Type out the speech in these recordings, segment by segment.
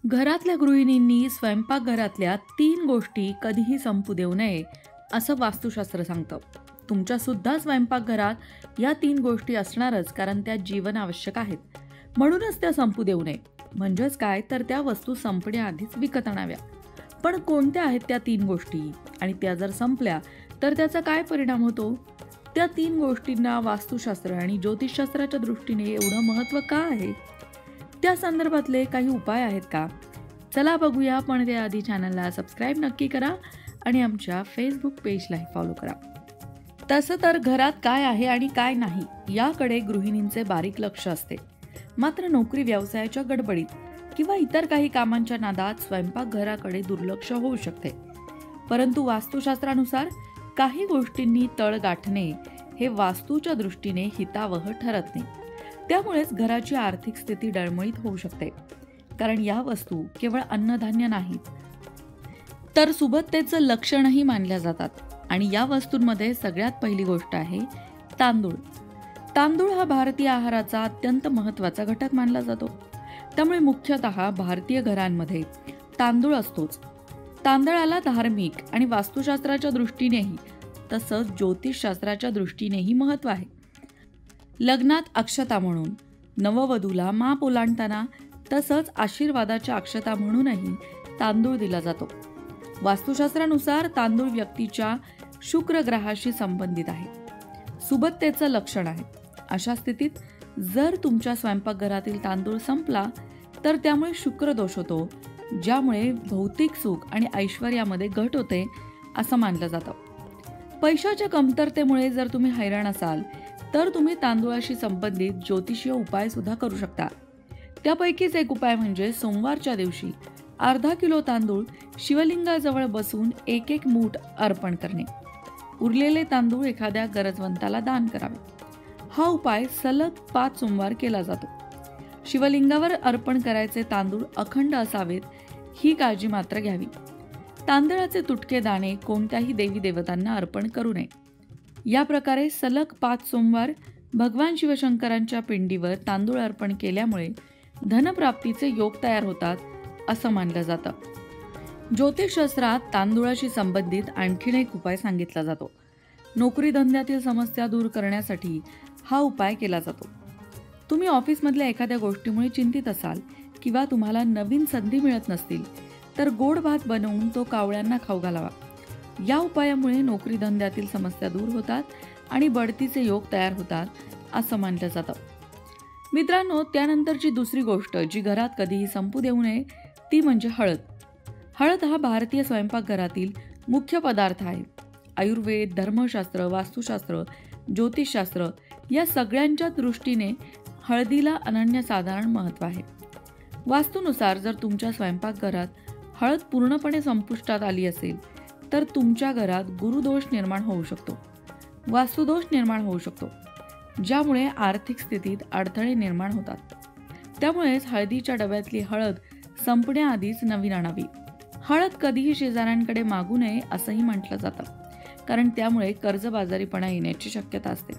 घरातल्या गृहिणींनी स्वयंपाकघरातल्या 3 गोष्टी कधीही संपू देऊ नये, असं वास्तुशास्त्र सांगतं. तुमच्यासुद्धा स्वयंपाकघरात या 3 गोष्टी असणारच, कारण त्या जीवनावश्यक आहेत. म्हणूनच त्या संपू देऊ नये. म्हणजेच काय, तर त्या वस्तू संपण्याआधीच विकत आणाव्या. पण कोणत्या आहेत त्या 3 गोष्टी आणि त्या जर संपल्या तर त्याचा काय परिणाम होतो? त्या 3 गोष्टींना वास्तुशास्त्र आणि ज्योतिषशास्त्राच्या दृष्टीने एवढं महत्त्व का आहे? त्या संदर्भातले काही उपाय आहेत का? चला बघूया, पण त्याआधी चॅनलला सबस्क्राईब नक्की करा आणि आमच्या फेसबुक पेजलाही फॉलो करा. तसं तर घरात काय आहे आणि काय नाही याकडे गृहिणींचे बारीक लक्ष असते. मात्र नोकरी व्यवसायाच्या गडबडीत किंवा इतर काही कामांच्या नादात स्वयंपाकघराकडे दुर्लक्ष होऊ शकते. परंतु वास्तुशास्त्रानुसार काही गोष्टींनी तळ गाठणे हे वास्तूच्या दृष्टीने हितावह ठरत नाही. त्यामुळेच घराची आर्थिक स्थिती डळमळीत होऊ शकते. कारण या वस्तू केवळ अन्नधान्य नाहीत, तर सुबत्तेचं लक्षणही मानल्या जातात. आणि या वस्तूंमध्ये सगळ्यात पहिली गोष्ट आहे तांदूळ. तांदूळ हा भारतीय आहाराचा अत्यंत महत्त्वाचा घटक मानला जातो. त्यामुळे मुख्यतः भारतीय घरांमध्ये तांदूळ असतोच. तांदळाला धार्मिक आणि वास्तुशास्त्राच्या दृष्टीनेही तसंच ज्योतिषशास्त्राच्या दृष्टीनेही महत्त्व आहे. लग्नात अक्षता म्हणून, नववधूला माप ओलांडताना, तसंच आशीर्वादाच्या अक्षता म्हणूनही तांदूळ दिला जातो. वास्तुशास्त्रानुसार तांदूळ व्यक्तीच्या शुक्र ग्रहाशी संबंधित आहे, सुबत्तेचं लक्षण आहे. अशा स्थितीत जर तुमच्या स्वयंपाकघरातील तांदूळ संपला तर त्यामुळे शुक्र दोष होतो, ज्यामुळे भौतिक सुख आणि ऐश्वर्यामध्ये घट होते असं मानलं जातं. पैशाच्या कमतरतेमुळे जर तुम्ही हैराण असाल तर तुम्ही तांदूळाशी संबंधित ज्योतिषीय उपाय सुद्धा करू शकता. त्यापैकीच एक उपाय म्हणजे सोमवारच्या दिवशी अर्धा किलो तांदूळ शिवलिंगाजवळ बसून एक मूठ अर्पण करणे. उरलेले तांदूळ एखाद्या गरजवंताला दान करावे. हा उपाय सलग 5 सोमवार केला जातो. शिवलिंगावर अर्पण करायचे तांदूळ अखंड असावेत, ही काळजी मात्र घ्यावी. तांदळाचे तुटके दाणे कोणत्याही देवी देवतांना अर्पण करू नये. या प्रकारे सलग 5 सोमवार भगवान शिवशंकरांच्या पिंडीवर तांदूळ अर्पण केल्यामुळे धनप्राप्तीचे योग तयार होतात असं मानलं जातं. ज्योतिषशास्त्रात तांदूळाशी संबंधित आणखीन एक उपाय सांगितला जातो. नोकरी धंद्यातील समस्या दूर करण्यासाठी हा उपाय केला जातो. तुम्ही ऑफिसमधल्या एखाद्या गोष्टीमुळे चिंतित असाल किंवा तुम्हाला नवीन संधी मिळत नसतील तर गोड भात बनवून तो कावळ्यांना खाऊ घालावा. या उपायामुळे नोकरी धंद्यातील समस्या दूर होतात आणि बढतीचे योग तयार होतात असं मानलं जातं. मित्रांनो, त्यानंतरची दुसरी गोष्ट जी घरात कधीही संपू देऊ नये ती म्हणजे हळद. हळद हा भारतीय स्वयंपाकघरातील मुख्य पदार्थ आहे. आयुर्वेद, धर्मशास्त्र, वास्तुशास्त्र, ज्योतिषशास्त्र या सगळ्यांच्या दृष्टीने हळदीला अनन्यसाधारण महत्त्व आहे. वास्तूनुसार जर तुमच्या स्वयंपाकघरात हळद पूर्णपणे संपुष्टात आली असेल तर तुमच्या घरात गुरुदोष निर्माण होऊ शकतो, वास्तुदोष निर्माण होऊ शकतो, ज्यामुळे आर्थिक स्थितीत अडथळे निर्माण होतात. त्यामुळेच हळदीच्या डब्यातली हळद संपण्याआधीच नवीन आणावी. हळद कधीही शेजाऱ्यांकडे मागू नये असंही म्हटलं जातं, कारण त्यामुळे कर्जबाजारीपणा येण्याची शक्यता असते.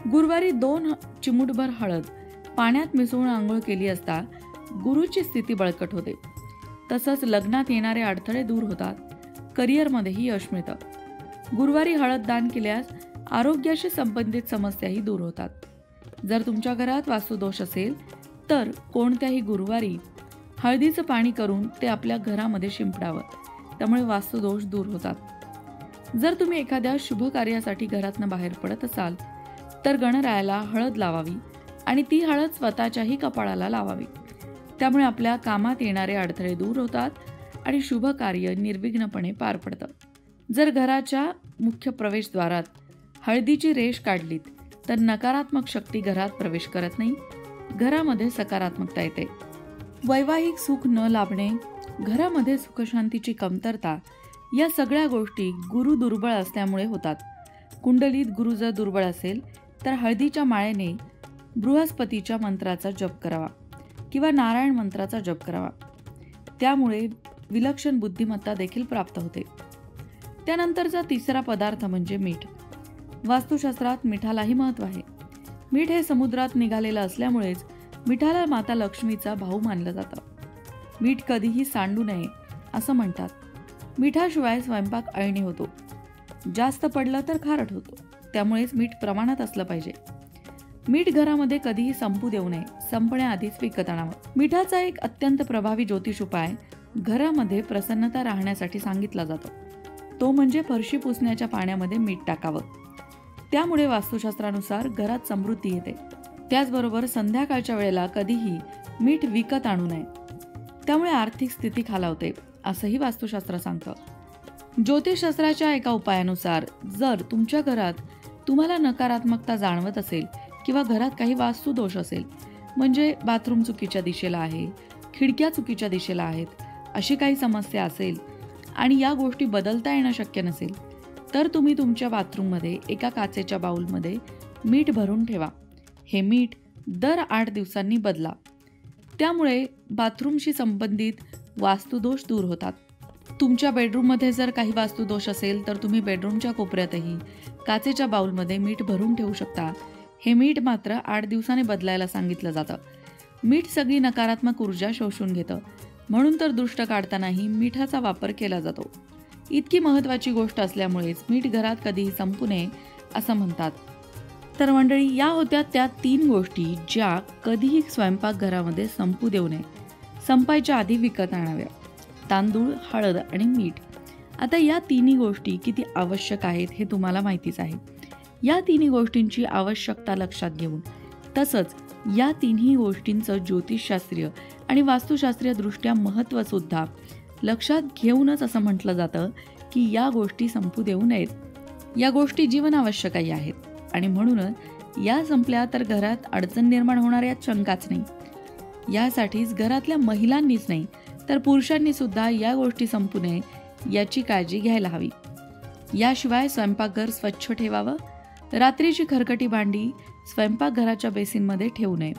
गुरुवारी 2 चिमूटभर हळद पाण्यात मिसळून आंघोळ केली असता गुरुची स्थिती बळकट होते. तसंच लग्नात येणारे अडथळे दूर होतात, करिअरमध्येही यश मिळतं. गुरुवारी हळद दान केल्यास आरोग्याशी संबंधित समस्याही दूर होतात. जर तुमच्या घरात वास्तुदोष असेल तर कोणत्याही गुरुवारी हळदीचं पाणी करून ते आपल्या घरामध्ये शिंपडावं. त्यामुळे वास्तुदोष दूर होतात. जर तुम्ही एखाद्या शुभ कार्यासाठी घरातनं बाहेर पडत असाल तर गणरायाला हळद लावावी आणि ती हळद स्वतःच्याही कपाळाला लावावी. त्यामुळे आपल्या कामात येणारे अडथळे दूर होतात आणि शुभ कार्य निर्विघ्नपणे पार पडतं. जर घराच्या मुख्य प्रवेशद्वारात हळदीची रेष काढलीत तर नकारात्मक शक्ती घरात प्रवेश करत नाही, घरामध्ये सकारात्मकता येते. वैवाहिक सुख न लाभणे, घरामध्ये सुखशांतीची कमतरता या सगळ्या गोष्टी गुरु दुर्बळ असल्यामुळे होतात. कुंडलीत गुरु जर दुर्बळ असेल तर हळदीच्या माळेने बृहस्पतीच्या मंत्राचा जप करावा किंवा नारायण मंत्राचा जप करावा. त्यामुळे विलक्षण बुद्धिमत्ता देखील प्राप्त होते. त्यानंतरचा तिसरा पदार्थ म्हणजे मीठ. वास्तुशास्त्रात मिठालाही महत्त्व आहे. मीठ हे समुद्रात निघालेलं असल्यामुळेच मिठाला माता लक्ष्मीचा भाऊ मानलं जातं. मीठ कधीही सांडू नये असं म्हणतात. मिठाशिवाय स्वयंपाक अळणी होतो. जास्त पडलं तर खारट होतो. त्यामुळेच मीठ प्रमाणात असलं पाहिजे. मीठ घरामध्ये कधीही संपू देऊ नये. संपण्याआधीच विकत आणावं. मिठाचा एक अत्यंत प्रभावी ज्योतिष उपाय घरामध्ये प्रसन्नता राहण्यासाठी सांगितला जातो. तो म्हणजे फरशी पुसण्याच्या पाण्यामध्ये मीठ टाकावं. त्यामुळे वास्तुशास्त्रानुसार घरात समृद्धी येते. त्याचबरोबर संध्याकाळच्या वेळेला कधीही मीठ विकत आणू नये. त्यामुळे आर्थिक स्थिती खालावते असंही वास्तुशास्त्र सांगतं. ज्योतिषशास्त्राच्या एका उपायानुसार जर तुमच्या घरात तुम्हाला नकारात्मकता जाणवत असेल किंवा घरात काही वास्तुदोष असेल, म्हणजे बाथरूम चुकीच्या दिशेला आहे, खिडक्या चुकीच्या दिशेला आहेत, अशी काही समस्या असेल आणि या गोष्टी बदलता येणं शक्य नसेल, तर तुम्ही तुमच्या बाथरूममध्ये एका काचेच्या बाउलमध्ये मीठ भरून ठेवा. हे मीठ दर 8 दिवसांनी बदला. त्यामुळे बाथरूमशी संबंधित वास्तुदोष दूर होतात. तुमच्या बेडरूममध्ये जर काही वास्तुदोष असेल तर तुम्ही बेडरूमच्या कोपऱ्यातही काचेच्या बाउलमध्ये मीठ भरून ठेवू शकता. हे मीठ मात्र 8 दिवसांनी बदलायला सांगितलं जातं. मीठ सगळी नकारात्मक ऊर्जा शोषून घेतं. म्हणून तर दृष्ट काढतानाही मिठाचा वापर केला जातो. इतकी महत्त्वाची गोष्ट असल्यामुळेच मीठ घरात कधीही संपू नये असं म्हणतात. तर मंडळी, या होत्या त्या 3 गोष्टी ज्या कधीही स्वयंपाकघरामध्ये संपू देऊ नये. संपायच्या आधी विकत आणाव्या. तांदूळ, हळद आणि मीठ. आता या तिन्ही गोष्टी किती आवश्यक आहेत हे तुम्हाला माहितीच आहे. या तिन्ही गोष्टींची आवश्यकता लक्षात घेऊन, तसंच या तिन्ही गोष्टींचं ज्योतिषशास्त्रीय आणि वास्तुशास्त्रीय दृष्ट्या महत्त्व सुद्धा लक्षात घेऊनच असं म्हटलं जातं की या गोष्टी संपू देऊ नयेत. या गोष्टी जीवनावश्यकही आहेत आणि म्हणूनच या संपल्या तर घरात अडचण निर्माण होणार यात शंकाच नाही. यासाठीच घरातल्या महिलांनीच नाही तर पुरुषांनी सुद्धा या गोष्टी संपू नये याची काळजी घ्यायला हवी. याशिवाय स्वयंपाकघर स्वच्छ ठेवावं. रात्रीची खरकटी भांडी स्वयंपाकघराच्या बेसिनमध्ये ठेवू नये.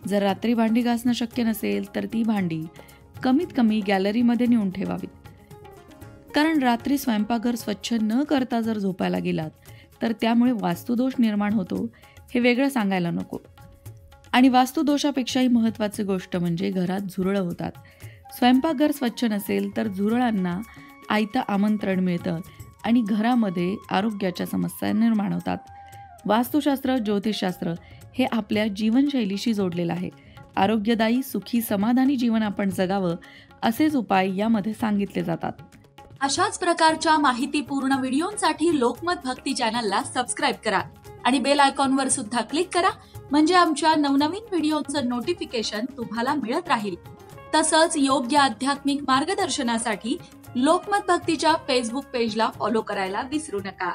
जर रात्री भांडी घासणं शक्य नसेल तर ती भांडी कमीत कमी गॅलरीमध्ये नेऊन ठेवावीत. कारण रात्री स्वयंपाकघर स्वच्छ न करता जर झोपायला गेलात तर त्यामुळे वास्तुदोष निर्माण होतो हे वेगळं सांगायला नको. आणि वास्तुदोषापेक्षाही महत्त्वाची गोष्ट म्हणजे घरात झुरळं होतात. स्वयंपाकघर स्वच्छ नसेल तर झुरळांना आयतं आमंत्रण मिळतं आणि घरामध्ये आरोग्याच्या समस्या निर्माण होतात. वास्तुशास्त्र, ज्योतिषशास्त्र हे आपल्या जीवनशैलीशी जोडलेलं आहे. आरोग्यदायी, सुखी, समाधानी जीवन आपण जगावं असेच उपाय यामध्ये सांगितले जातात. अशाच प्रकारच्या माहितीपूर्ण व्हिडिओंसाठी लोकमत भक्ती चॅनलला सबस्क्राईब करा आणि बेल आयकॉनवर सुद्धा क्लिक करा, म्हणजे आमच्या नवनवीन व्हिडिओचं नोटिफिकेशन तुम्हाला मिळत राहील. तसंच योग्य आध्यात्मिक मार्गदर्शनासाठी लोकमत भक्तीच्या फेसबुक पेजला फॉलो करायला विसरू नका.